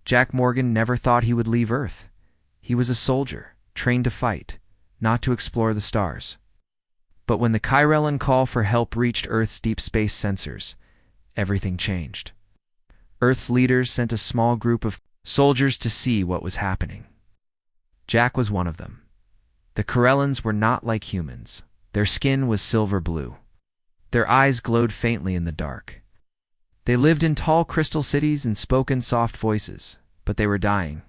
Jack Morgan never thought he would leave Earth. He was a soldier, trained to fight, not to explore the stars. But when the Kyrellan call for help reached Earth's deep space sensors, everything changed. Earth's leaders sent a small group of soldiers to see what was happening. Jack was one of them. The Kyrellans were not like humans. Their skin was silver blue. Their eyes glowed faintly in the dark. They lived in tall crystal cities and spoke in soft voices, but they were dying.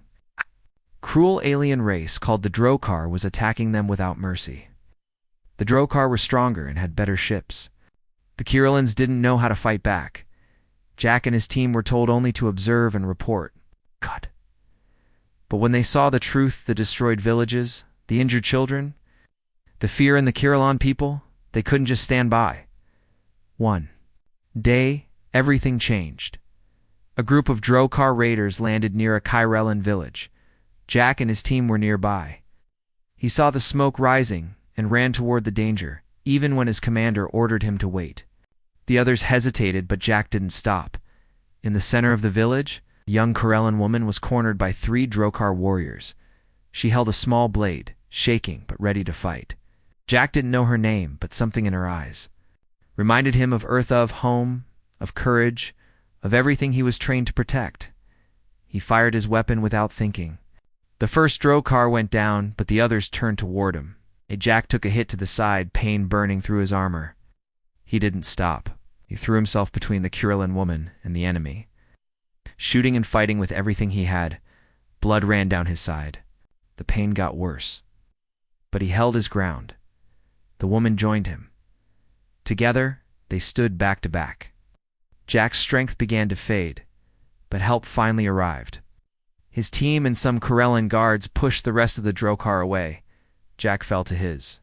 Cruel alien race called the Drokar was attacking them without mercy. The Drokar were stronger and had better ships. The Kyrellans didn't know how to fight back. Jack and his team were told only to observe and report. God. But when they saw the truth, the destroyed villages, the injured children, the fear in the Kyrellan people, they couldn't just stand by. One day, everything changed. A group of Drokar raiders landed near a Kyrellan village. Jack and his team were nearby. He saw the smoke rising and ran toward the danger, even when his commander ordered him to wait. The others hesitated, but Jack didn't stop. In the center of the village, a young Kyrellan woman was cornered by 3 Drokar warriors. She held a small blade, shaking but ready to fight. Jack didn't know her name, but something in her eyes reminded him of Earth, of home, of courage, of everything he was trained to protect. He fired his weapon without thinking. The first Drokar went down, but the others turned toward him. Jack took a hit to the side, pain burning through his armor. He didn't stop. He threw himself between the Kyrellan woman and the enemy. Shooting and fighting with everything he had, blood ran down his side. The pain got worse. But he held his ground. The woman joined him. Together, they stood back to back. Jack's strength began to fade, but help finally arrived. His team and some Kyrellan guards pushed the rest of the Drokar away. Jack fell to his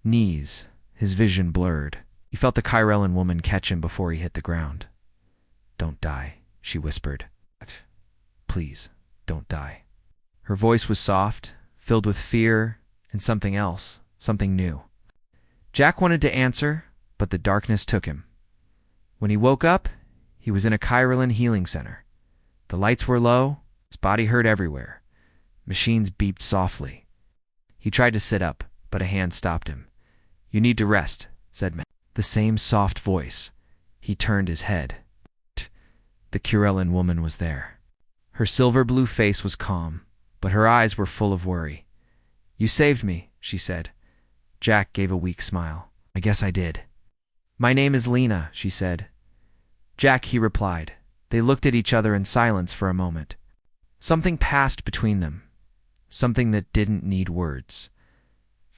knees, his vision blurred. He felt the Kyrellan woman catch him before he hit the ground. "Don't die," she whispered. "Please, don't die." Her voice was soft, filled with fear and something else, something new. Jack wanted to answer, but the darkness took him. When he woke up, he was in a Kyrellan healing center. The lights were low, his body hurt everywhere. Machines beeped softly. He tried to sit up, but a hand stopped him. "You need to rest," said man. The same soft voice. He turned his head. The Kyrellan woman was there. Her silver blue face was calm, but her eyes were full of worry. "You saved me," she said. Jack gave a weak smile. "I guess I did." "My name is Lena," she said. "Jack," he replied. They looked at each other in silence for a moment. Something passed between them. Something that didn't need words.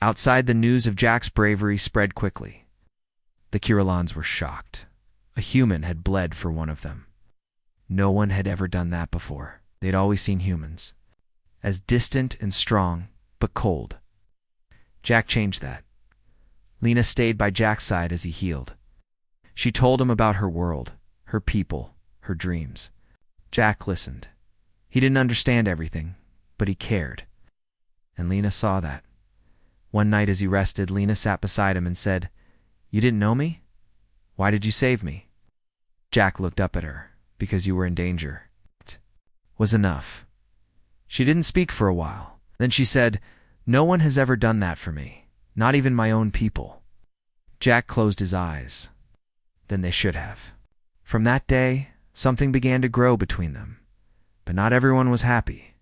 Outside, the news of Jack's bravery spread quickly. The Kyrellans were shocked. A human had bled for one of them. No one had ever done that before. They'd always seen humans, as distant and strong, but cold. Jack changed that. Lena stayed by Jack's side as he healed. She told him about her world, her people, her dreams. Jack listened. He didn't understand everything, but he cared. And Lena saw that. One night as he rested, Lena sat beside him and said, "You didn't know me? Why did you save me?" Jack looked up at her. "Because you were in danger." It was enough. She didn't speak for a while. Then she said, "No one has ever done that for me, not even my own people." Jack closed his eyes. Then they should have. From that day, something began to grow between them. But not everyone was happy.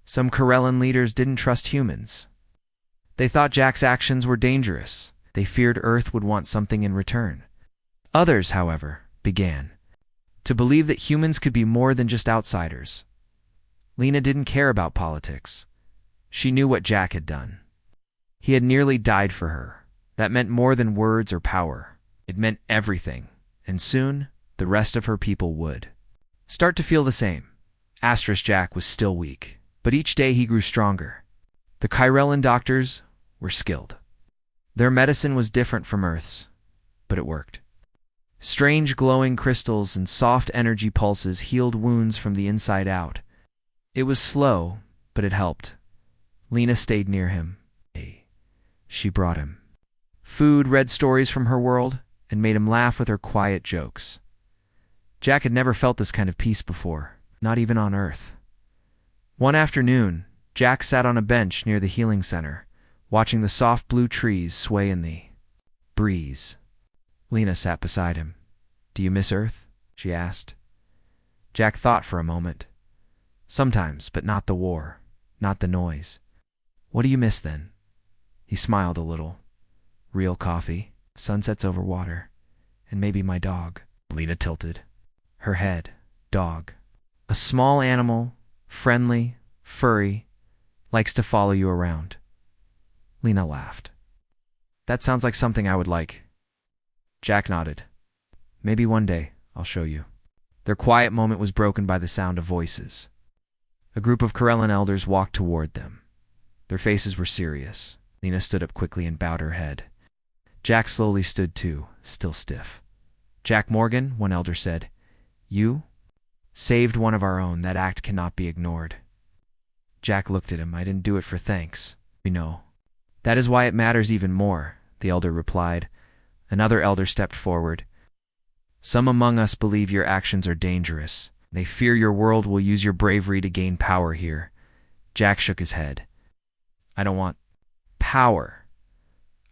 Some Kyrellan leaders didn't trust humans. They thought Jack's actions were dangerous. They feared Earth would want something in return. Others, however, began to believe that humans could be more than just outsiders. Lena didn't care about politics. She knew what Jack had done. He had nearly died for her. That meant more than words or power. It meant everything. And soon, the rest of her people would start to feel the same. Jack was still weak, but each day he grew stronger. The Kyrellan doctors were skilled. Their medicine was different from Earth's, but it worked. Strange glowing crystals and soft energy pulses healed wounds from the inside out. It was slow, but it helped. Lena stayed near him. She brought him food, read stories from her world, and made him laugh with her quiet jokes. Jack had never felt this kind of peace before. not even on Earth. One afternoon, Jack sat on a bench near the healing center, watching the soft blue trees sway in the breeze. Lena sat beside him. "Do you miss Earth?" she asked. Jack thought for a moment. "Sometimes, but not the war, not the noise." "What do you miss then?" He smiled a little. "Real coffee, sunsets over water, and maybe my dog." Lena tilted her head. "Dog. A small animal, friendly, furry, likes to follow you around." Lena laughed. "That sounds like something I would like." Jack nodded. "Maybe one day I'll show you." Their quiet moment was broken by the sound of voices. A group of Corellan elders walked toward them. Their faces were serious. Lena stood up quickly and bowed her head. Jack slowly stood too, still stiff. "Jack Morgan," one elder said, "you saved one of our own. That act cannot be ignored." Jack looked at him. "I didn't do it for thanks. We know." "That is why it matters even more," the elder replied. Another elder stepped forward. "Some among us believe your actions are dangerous. They fear your world will use your bravery to gain power here." Jack shook his head. "I don't want power.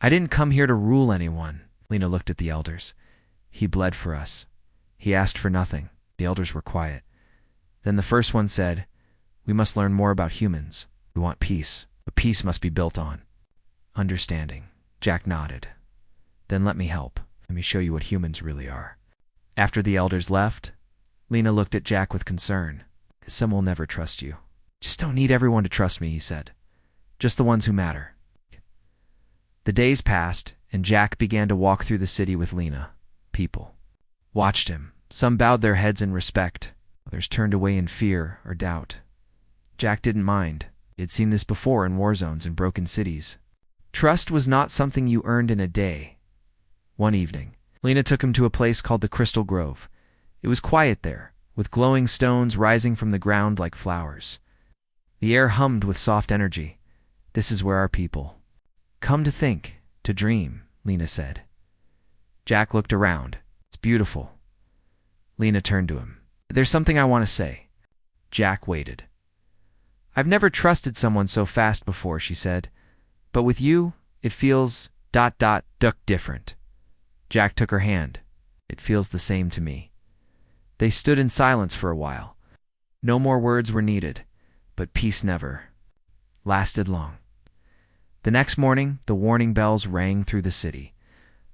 I didn't come here to rule anyone." Lena looked at the elders. "He bled for us. He asked for nothing." The elders were quiet. Then the first one said, "We must learn more about humans. We want peace, but peace must be built on understanding." Jack nodded. "Then let me help. Let me show you what humans really are." After the elders left, Lena looked at Jack with concern. "Some will never trust you." "Just don't need everyone to trust me," he said. "Just the ones who matter." The days passed, and Jack began to walk through the city with Lena. People watched him. Some bowed their heads in respect. Others turned away in fear or doubt. Jack didn't mind. He had seen this before in war zones and broken cities. Trust was not something you earned in a day. One evening, Lena took him to a place called the Crystal Grove. It was quiet there, with glowing stones rising from the ground like flowers. The air hummed with soft energy. "This is where our people come to think, to dream," Lena said. Jack looked around. "It's beautiful." Lena turned to him. "There's something I want to say." Jack waited. "I've never trusted someone so fast before," she said. "But with you, it feels ... different." Jack took her hand. "It feels the same to me." They stood in silence for a while. No more words were needed, but peace never lasted long. The next morning, the warning bells rang through the city.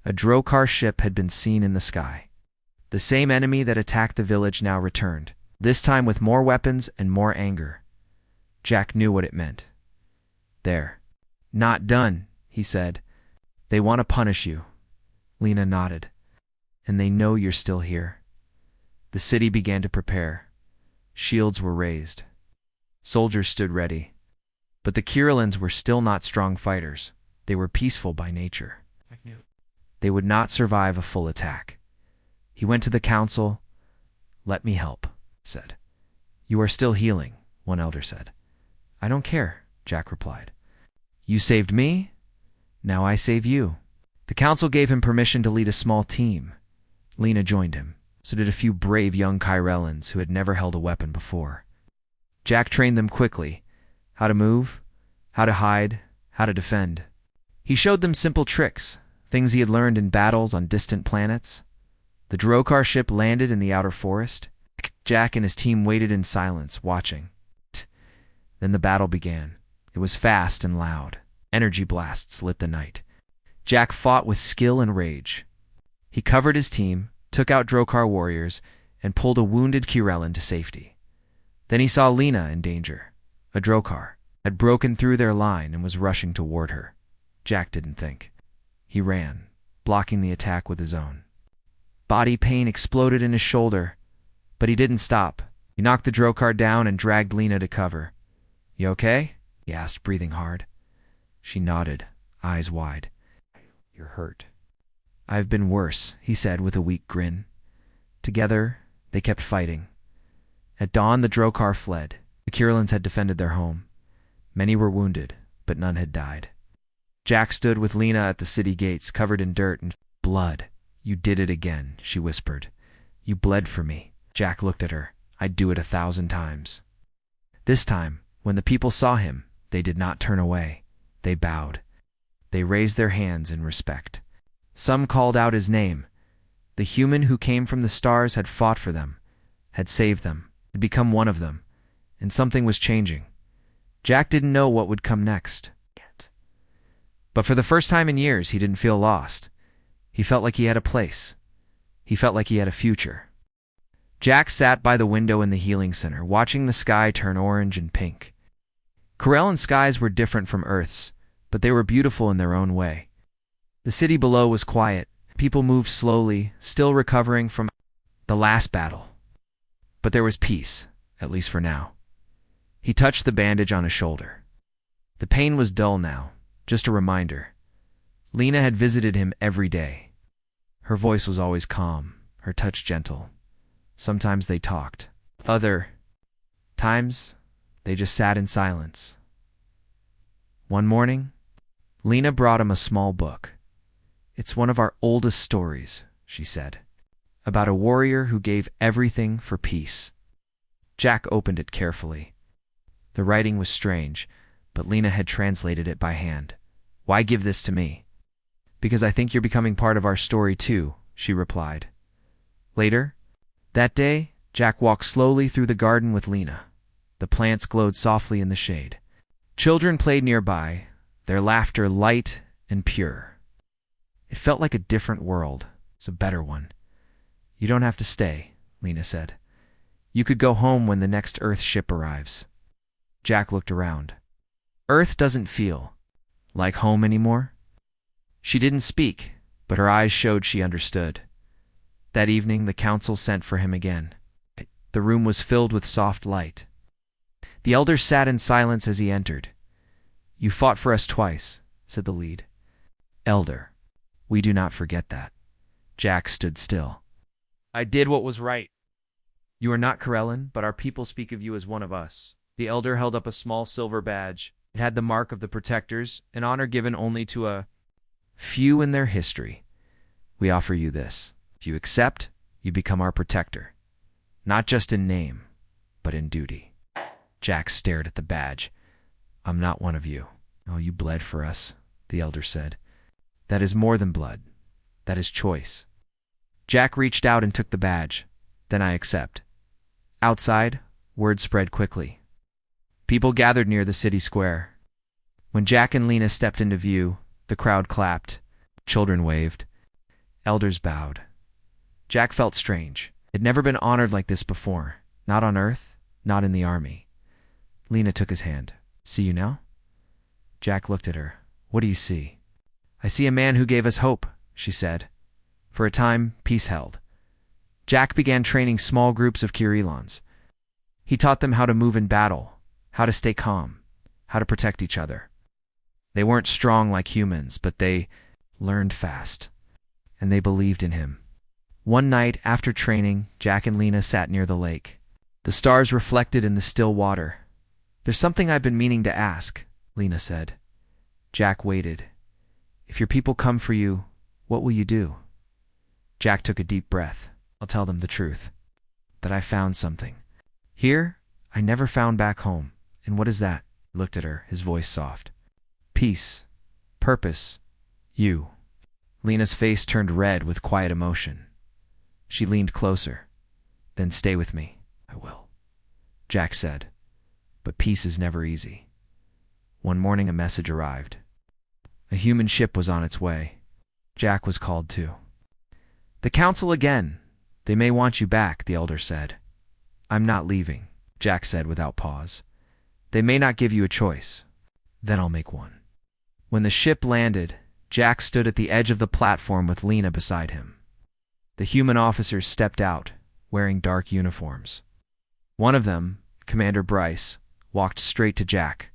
A Drokar ship had been seen in the sky. The same enemy that attacked the village now returned, this time with more weapons and more anger. Jack knew what it meant. "They're not done," he said. "They want to punish you." Lena nodded. "And they know you're still here." The city began to prepare. Shields were raised. Soldiers stood ready. But the Kirillans were still not strong fighters. They were peaceful by nature. They would not survive a full attack. He went to the council. "Let me help," said. "You are still healing," one elder said. "I don't care," Jack replied. "You saved me. Now I save you." The council gave him permission to lead a small team. Lena joined him. So did a few brave young Kirellans who had never held a weapon before. Jack trained them quickly. How to move, how to hide, how to defend. He showed them simple tricks, things he had learned in battles on distant planets. The Drokar ship landed in the outer forest. Jack and his team waited in silence, watching. Then the battle began. It was fast and loud. Energy blasts lit the night. Jack fought with skill and rage. He covered his team, took out Drokar warriors, and pulled a wounded Kirellan to safety. Then he saw Lena in danger. A Drokar had broken through their line and was rushing toward her. Jack didn't think. He ran, blocking the attack with his own. Body pain exploded in his shoulder, but he didn't stop. He knocked the Drokar down and dragged Lena to cover. "You okay?" he asked, breathing hard. She nodded, eyes wide. "You're hurt." "I've been worse," he said with a weak grin. Together, they kept fighting. At dawn, the Drokar fled. The Kirillans had defended their home. Many were wounded, but none had died. Jack stood with Lena at the city gates, covered in dirt and blood. "You did it again," she whispered. "You bled for me." Jack looked at her. I'd do it 1,000 times. This time, when the people saw him, they did not turn away. They bowed. They raised their hands in respect. Some called out his name. The human who came from the stars had fought for them, had saved them, had become one of them, and something was changing. Jack didn't know what would come next. But for the first time in years, he didn't feel lost. He felt like he had a place. He felt like he had a future. Jack sat by the window in the healing center, watching the sky turn orange and pink. Corellan skies were different from Earth's, but they were beautiful in their own way. The city below was quiet. People moved slowly, still recovering from the last battle. But there was peace, at least for now. He touched the bandage on his shoulder. The pain was dull now, just a reminder. Lena had visited him every day. Her voice was always calm, her touch gentle. Sometimes they talked. Other times, they just sat in silence. One morning, Lena brought him a small book. "It's one of our oldest stories," she said, "about a warrior who gave everything for peace." Jack opened it carefully. The writing was strange, but Lena had translated it by hand. "Why give this to me?" "Because I think you're becoming part of our story too," she replied. Later, that day, Jack walked slowly through the garden with Lena. The plants glowed softly in the shade. Children played nearby, their laughter light and pure. It felt like a different world. It's a better one. "You don't have to stay," Lena said. "You could go home when the next Earth ship arrives." Jack looked around. Earth doesn't feel like home anymore. She didn't speak, but her eyes showed she understood. That evening, the council sent for him again. The room was filled with soft light. The elders sat in silence as he entered. "You fought for us twice," said the lead. "Elder, we do not forget that." Jack stood still. "I did what was right. You are not Corellan, but our people speak of you as one of us." The elder held up a small silver badge. It had the mark of the protectors, an honor given only to a few in their history. "We offer you this. If you accept, you become our protector. Not just in name, but in duty." Jack stared at the badge. "I'm not one of you." "Oh, you bled for us," the elder said. "That is more than blood. That is choice." Jack reached out and took the badge. "Then I accept." Outside, word spread quickly. People gathered near the city square. When Jack and Lena stepped into view, the crowd clapped. Children waved. Elders bowed. Jack felt strange. He'd never been honored like this before. Not on Earth, not in the army. Lena took his hand. "See you now?" Jack looked at her. "What do you see?" "I see a man who gave us hope," she said. For a time, peace held. Jack began training small groups of Kirillons. He taught them how to move in battle, how to stay calm, how to protect each other. They weren't strong like humans, but they learned fast, and they believed in him. One night after training, Jack and Lena sat near the lake. The stars reflected in the still water. "There's something I've been meaning to ask," Lena said. Jack waited. "If your people come for you, what will you do?" Jack took a deep breath. "I'll tell them the truth. That I found something. Here, I never found back home. And what is that?" He looked at her, his voice soft. "Peace. Purpose. You." Lena's face turned red with quiet emotion. She leaned closer. "Then stay with me." "I will," Jack said. But peace is never easy. One morning a message arrived. A human ship was on its way. Jack was called too. "The council again. They may want you back," the elder said. "I'm not leaving," Jack said without pause. "They may not give you a choice. Then I'll make one." When the ship landed, Jack stood at the edge of the platform with Lena beside him. The human officers stepped out, wearing dark uniforms. One of them, Commander Bryce, walked straight to Jack.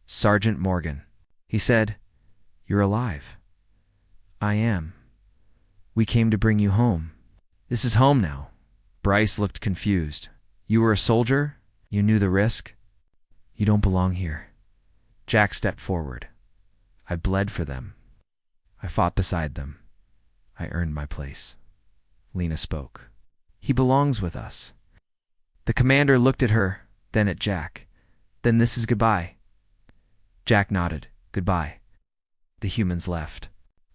"Sergeant Morgan," he said, "you're alive." "I am. We came to bring you home." "This is home now." Bryce looked confused. "You were a soldier? You knew the risk?" "You don't belong here." Jack stepped forward. "I bled for them. I fought beside them. I earned my place." Lena spoke. "He belongs with us." The commander looked at her, then at Jack. Then this is goodbye. Jack nodded. Goodbye. The humans left.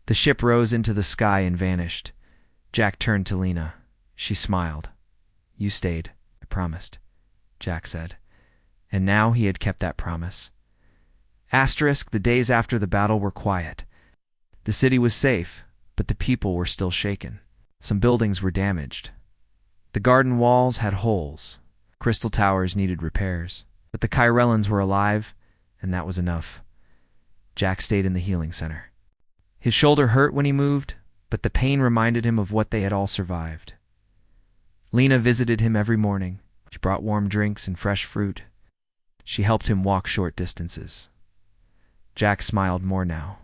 The ship rose into the sky and vanished. Jack turned to Lena. She smiled. You stayed, I promised, Jack said. And now he had kept that promise. The days after the battle were quiet. The city was safe, but the people were still shaken. Some buildings were damaged. The garden walls had holes. Crystal towers needed repairs. But the Kyrellans were alive, and that was enough. Jack stayed in the healing center. His shoulder hurt when he moved, but the pain reminded him of what they had all survived. Lena visited him every morning. She brought warm drinks and fresh fruit. She helped him walk short distances. Jack smiled more now.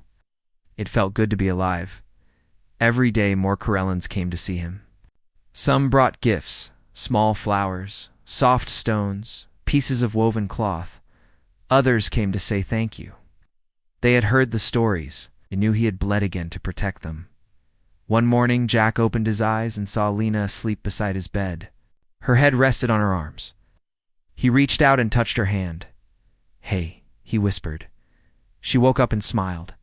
It felt good to be alive. Every day more Kyrellans came to see him. Some brought gifts, small flowers, soft stones, pieces of woven cloth. Others came to say thank you. They had heard the stories. They knew he had bled again to protect them. One morning, Jack opened his eyes and saw Lena asleep beside his bed. Her head rested on her arms. He reached out and touched her hand. Hey, he whispered. She woke up and smiled.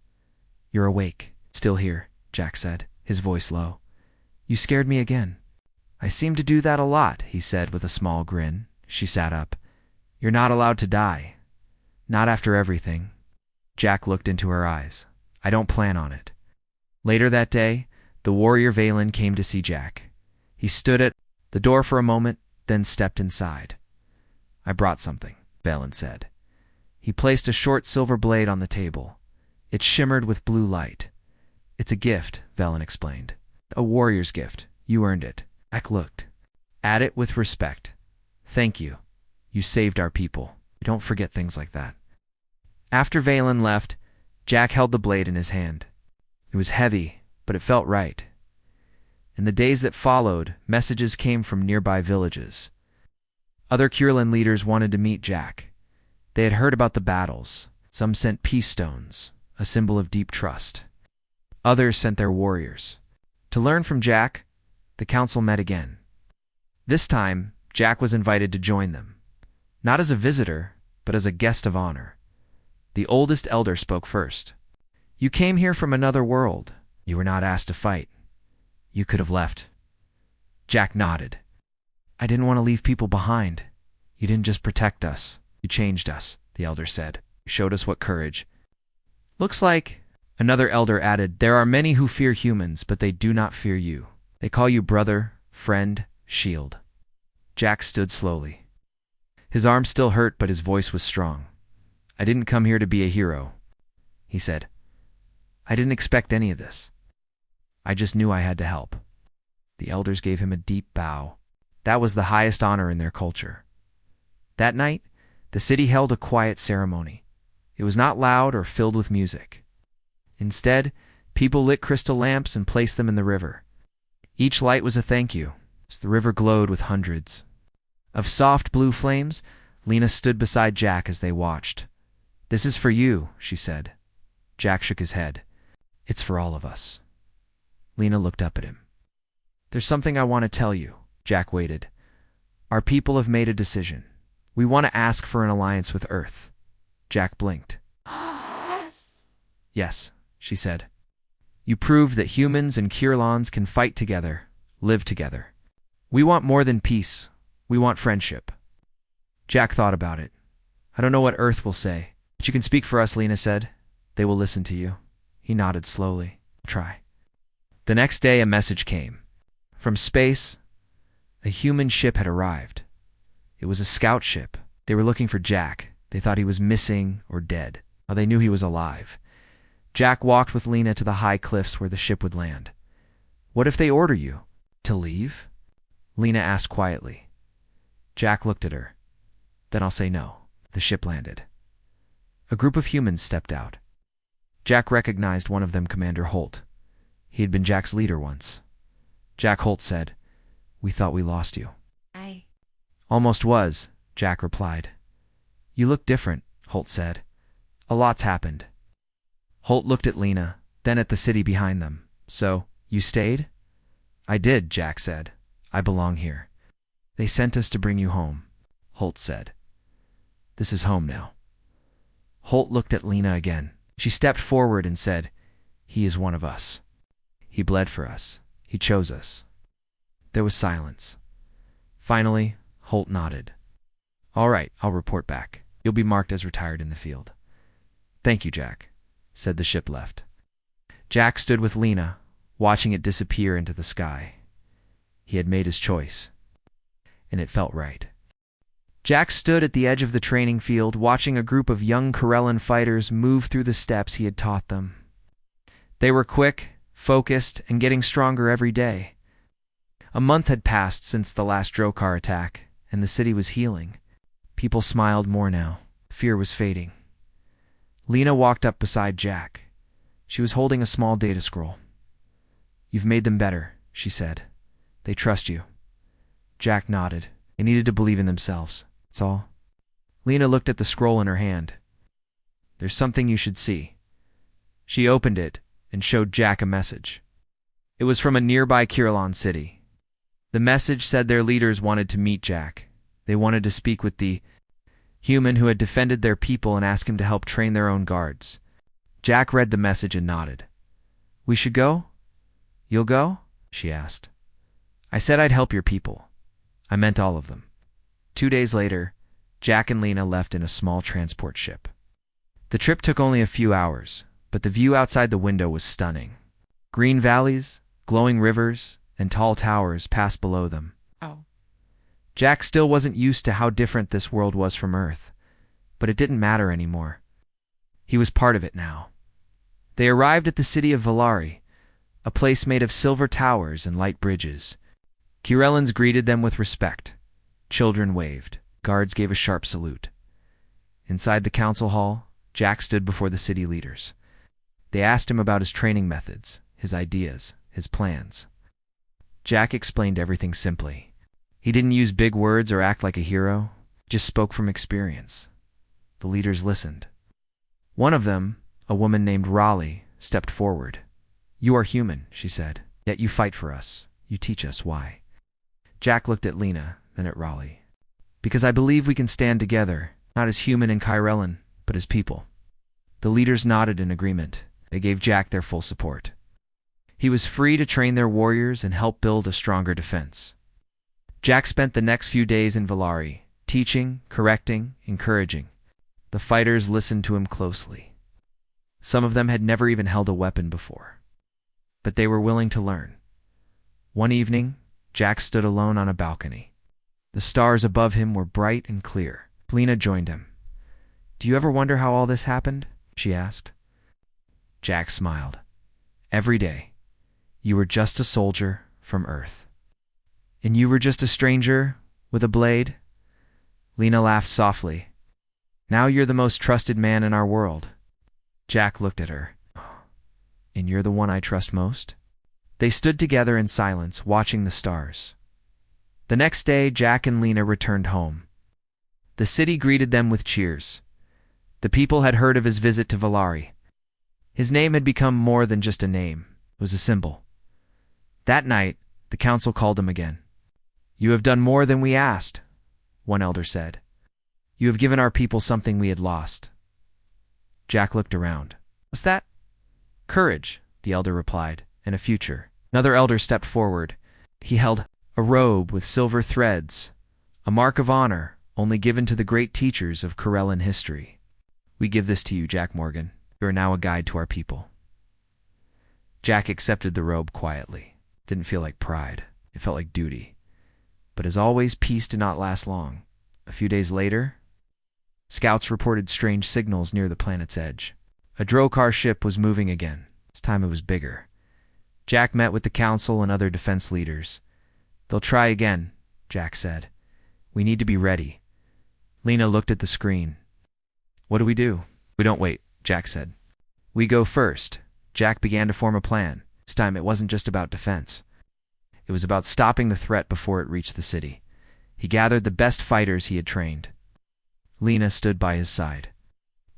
You're awake. Still here, Jack said, his voice low. You scared me again. I seem to do that a lot, he said with a small grin. She sat up. You're not allowed to die. Not after everything. Jack looked into her eyes. I don't plan on it. Later that day, the warrior Valen came to see Jack. He stood at the door for a moment, then stepped inside. I brought something, Valen said. He placed a short silver blade on the table. It shimmered with blue light. It's a gift, Valen explained. A warrior's gift. You earned it. Jack looked at it with respect. Thank you. You saved our people. Don't forget things like that. After Valen left, Jack held the blade in his hand. It was heavy, but it felt right. In the days that followed, messages came from nearby villages. Other Kyrlan leaders wanted to meet Jack. They had heard about the battles. Some sent peace stones, a symbol of deep trust. Others sent their warriors. To learn from Jack, the council met again. This time, Jack was invited to join them. Not as a visitor, but as a guest of honor. The oldest elder spoke first. You came here from another world. You were not asked to fight. You could have left. Jack nodded. I didn't want to leave people behind. You didn't just protect us. You changed us, the elder said. You showed us what courage. Looks like, another elder added, there are many who fear humans, but they do not fear you. They call you brother, friend, shield. Jack stood slowly. His arm still hurt, but his voice was strong. I didn't come here to be a hero, he said. I didn't expect any of this. I just knew I had to help. The elders gave him a deep bow. That was the highest honor in their culture. That night, the city held a quiet ceremony. It was not loud or filled with music. Instead, people lit crystal lamps and placed them in the river. Each light was a thank you, as the river glowed with hundreds of soft blue flames. Lena stood beside Jack as they watched. This is for you, she said. Jack shook his head. It's for all of us. Lena looked up at him. There's something I want to tell you. Jack waited. Our people have made a decision. We want to ask for an alliance with Earth. Jack blinked. Yes, she said. You proved that humans and Kyrlans can fight together, live together. We want more than peace. We want friendship. Jack thought about it. I don't know what Earth will say, but you can speak for us, Lena said. They will listen to you. He nodded slowly. Try. The next day, a message came. From space, a human ship had arrived. It was a scout ship. They were looking for Jack. They thought he was missing or dead. Well, they knew he was alive. Jack walked with Lena to the high cliffs where the ship would land. What if they order you to leave? Lena asked quietly. Jack looked at her. Then I'll say no. The ship landed. A group of humans stepped out. Jack recognized one of them, Commander Holt. He had been Jack's leader once. Jack Holt said, We thought we lost you. I Almost was, Jack replied. You look different, Holt said. A lot's happened. Holt looked at Lena, then at the city behind them. So, you stayed? I did, Jack said. I belong here. They sent us to bring you home, Holt said. This is home now. Holt looked at Lena again. She stepped forward and said, He is one of us. He bled for us. He chose us. There was silence. Finally, Holt nodded. All right, I'll report back. You'll be marked as retired in the field. Thank you, Jack, said the ship left. Jack stood with Lena, watching it disappear into the sky. He had made his choice, and it felt right. Jack stood at the edge of the training field, watching a group of young Corellan fighters move through the steps he had taught them. They were quick, focused, and getting stronger every day. A month had passed since the last Drokar attack, and the city was healing. People smiled more now. Fear was fading. Lena walked up beside Jack. She was holding a small data scroll. You've made them better, she said. They trust you. Jack nodded. They needed to believe in themselves. That's all. Lena looked at the scroll in her hand. There's something you should see. She opened it and showed Jack a message. It was from a nearby Kirillon city. The message said their leaders wanted to meet Jack. They wanted to speak with the human who had defended their people and ask him to help train their own guards. Jack read the message and nodded. We should go? You'll go? She asked. I said I'd help your people. I meant all of them. 2 days later, Jack and Lena left in a small transport ship. The trip took only a few hours, but the view outside the window was stunning. Green valleys, glowing rivers, and tall towers passed below them. Jack still wasn't used to how different this world was from Earth, but it didn't matter anymore. He was part of it now. They arrived at the city of Valari, a place made of silver towers and light bridges. Kirellans greeted them with respect. Children waved. Guards gave a sharp salute. Inside the council hall, Jack stood before the city leaders. They asked him about his training methods, his ideas, his plans. Jack explained everything simply. He didn't use big words or act like a hero, just spoke from experience. The leaders listened. One of them, a woman named Raleigh, stepped forward. You are human, she said, yet you fight for us. You teach us why. Jack looked at Lena, then at Raleigh. Because I believe we can stand together, not as human and Kirellan, but as people. The leaders nodded in agreement. They gave Jack their full support. He was free to train their warriors and help build a stronger defense. Jack spent the next few days in Valari, teaching, correcting, encouraging. The fighters listened to him closely. Some of them had never even held a weapon before, but they were willing to learn. One evening, Jack stood alone on a balcony. The stars above him were bright and clear. Lena joined him. Do you ever wonder how all this happened? She asked. Jack smiled. Every day. You were just a soldier from Earth. And you were just a stranger with a blade? Lena laughed softly. Now you're the most trusted man in our world. Jack looked at her. And you're the one I trust most? They stood together in silence, watching the stars. The next day, Jack and Lena returned home. The city greeted them with cheers. The people had heard of his visit to Valari. His name had become more than just a name. It was a symbol. That night, the council called him again. You have done more than we asked, one elder said. You have given our people something we had lost. Jack looked around. What's that? Courage, the elder replied, and a future. Another elder stepped forward. He held a robe with silver threads, a mark of honor only given to the great teachers of Corellan history. We give this to you, Jack Morgan. You are now a guide to our people. Jack accepted the robe quietly. It didn't feel like pride. It felt like duty. But as always, peace did not last long. A few days later, scouts reported strange signals near the planet's edge. A Drokar ship was moving again. This time it was bigger. Jack met with the council and other defense leaders. They'll try again, Jack said. We need to be ready. Lena looked at the screen. What do? We don't wait, Jack said. We go first. Jack began to form a plan. This time it wasn't just about defense. It was about stopping the threat before it reached the city. He gathered the best fighters he had trained. Lena stood by his side.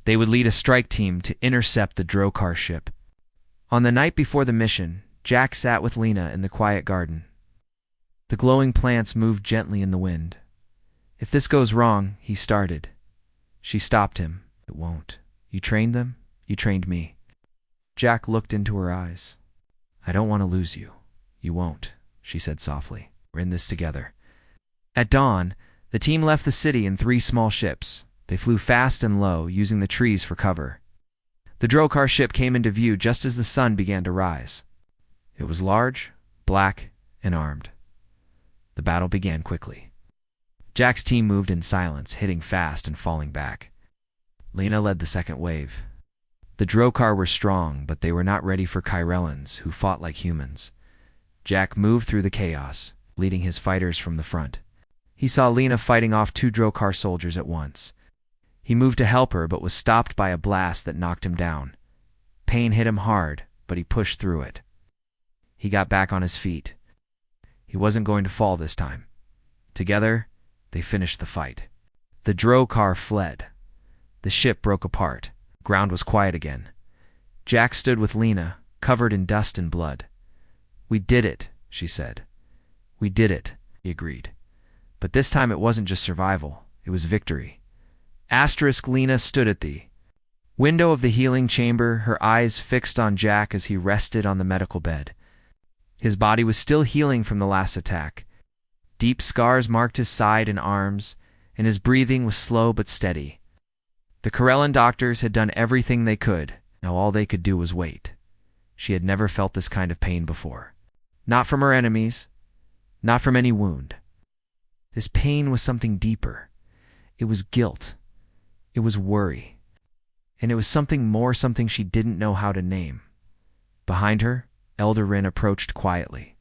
They would lead a strike team to intercept the Drokar ship. On the night before the mission, Jack sat with Lena in the quiet garden. The glowing plants moved gently in the wind. If this goes wrong, he started. She stopped him. It won't. You trained them? You trained me. Jack looked into her eyes. I don't want to lose you. You won't, she said softly. We're in this together. At dawn, the team left the city in 3 small ships. They flew fast and low, using the trees for cover. The Drokar ship came into view just as the sun began to rise. It was large, black, and armed. The battle began quickly. Jack's team moved in silence, hitting fast and falling back. Lena led the second wave. The Drokar were strong, but they were not ready for Kyrellans, who fought like humans. Jack moved through the chaos, leading his fighters from the front. He saw Lena fighting off 2 Drokar soldiers at once. He moved to help her, but was stopped by a blast that knocked him down. Pain hit him hard, but he pushed through it. He got back on his feet. He wasn't going to fall this time. Together, they finished the fight. The Drokar fled. The ship broke apart. Ground was quiet again. Jack stood with Lena, covered in dust and blood. We did it, she said. We did it, he agreed. But this time it wasn't just survival, it was victory. Lena stood at the window of the healing chamber, her eyes fixed on Jack as he rested on the medical bed. His body was still healing from the last attack. Deep scars marked his side and arms, and his breathing was slow but steady. The Kyrellan doctors had done everything they could. Now all they could do was wait. She had never felt this kind of pain before. Not from her enemies, not from any wound. This pain was something deeper. It was guilt. It was worry. And it was something more, something she didn't know how to name. Behind her, Elder Rin approached quietly.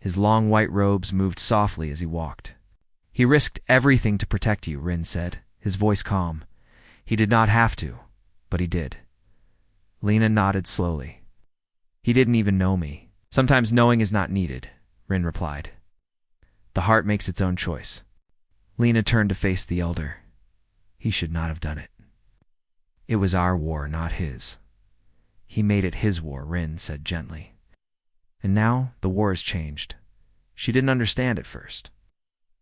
His long white robes moved softly as he walked. He risked everything to protect you, Rin said, his voice calm. He did not have to, but he did. Lena nodded slowly. He didn't even know me. Sometimes knowing is not needed, Rin replied. The heart makes its own choice. Lena turned to face the elder. He should not have done it. It was our war, not his. He made it his war, Rin said gently. And now the war has changed. She didn't understand at first.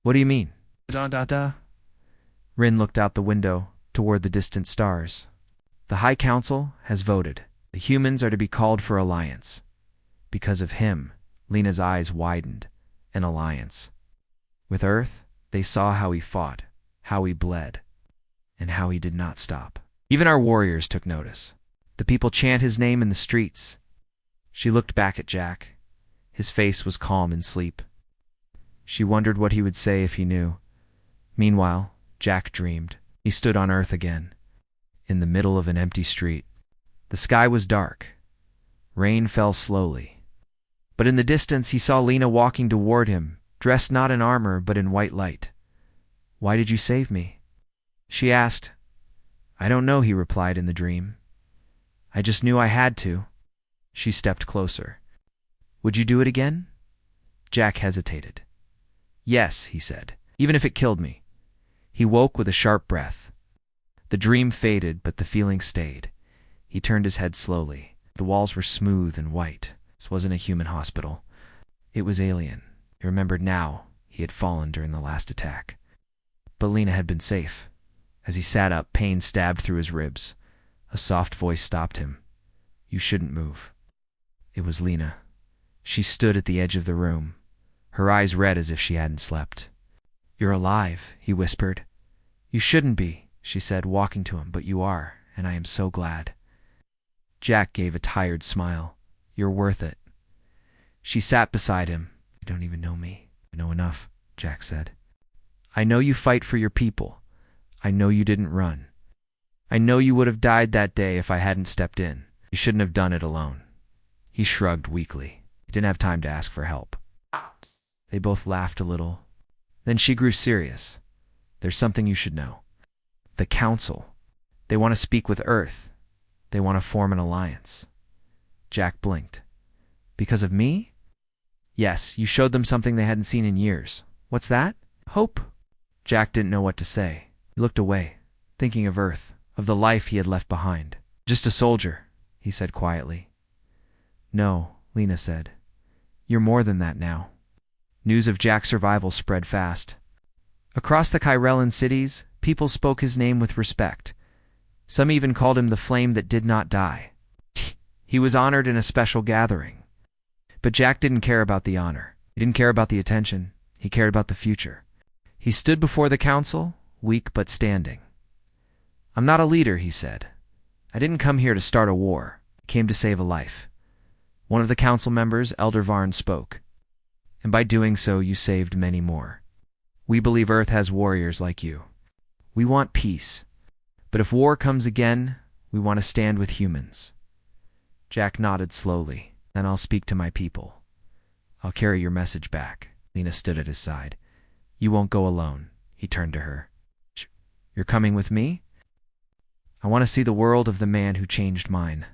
What do you mean? Rin looked out the window toward the distant stars. The High Council has voted. The humans are to be called for alliance. Because of him, Lena's eyes widened. An alliance. With Earth, they saw how he fought, how he bled, and how he did not stop. Even our warriors took notice. The people chant his name in the streets. She looked back at Jack. His face was calm in sleep. She wondered what he would say if he knew. Meanwhile, Jack dreamed. He stood on Earth again, in the middle of an empty street. The sky was dark. Rain fell slowly. But in the distance he saw Lena walking toward him, dressed not in armor but in white light. Why did you save me? She asked. I don't know, he replied in the dream. I just knew I had to. She stepped closer. Would you do it again? Jack hesitated. Yes, he said, even if it killed me. He woke with a sharp breath. The dream faded, but the feeling stayed. He turned his head slowly. The walls were smooth and white. This wasn't a human hospital. It was alien. He remembered now he had fallen during the last attack. But Lena had been safe. As he sat up, pain stabbed through his ribs. A soft voice stopped him. You shouldn't move. It was Lena. She stood at the edge of the room, her eyes red as if she hadn't slept. You're alive, he whispered. You shouldn't be, she said, walking to him, but you are, and I am so glad. Jack gave a tired smile. You're worth it. She sat beside him. You don't even know me. I know enough, Jack said. I know you fight for your people. I know you didn't run. I know you would have died that day if I hadn't stepped in. You shouldn't have done it alone. He shrugged weakly. He didn't have time to ask for help. They both laughed a little. Then she grew serious. There's something you should know. The Council. They want to speak with Earth. They want to form an alliance. Jack blinked. Because of me? Yes, you showed them something they hadn't seen in years. What's that? Hope. Jack didn't know what to say. He looked away, thinking of Earth, of the life he had left behind. Just a soldier, he said quietly. No, Lena said. You're more than that now. News of Jack's survival spread fast. Across the Kyrellan cities, people spoke his name with respect. Some even called him the flame that did not die. He was honored in a special gathering. But Jack didn't care about the honor. He didn't care about the attention. He cared about the future. He stood before the council, weak but standing. "I'm not a leader," he said. "I didn't come here to start a war. I came to save a life." One of the council members, Elder Varn, spoke. "And by doing so, you saved many more. We believe Earth has warriors like you. We want peace. But if war comes again, we want to stand with humans." Jack nodded slowly. "Then I'll speak to my people. I'll carry your message back." Lena stood at his side. "You won't go alone." He turned to her. "You're coming with me? I want to see the world of the man who changed mine."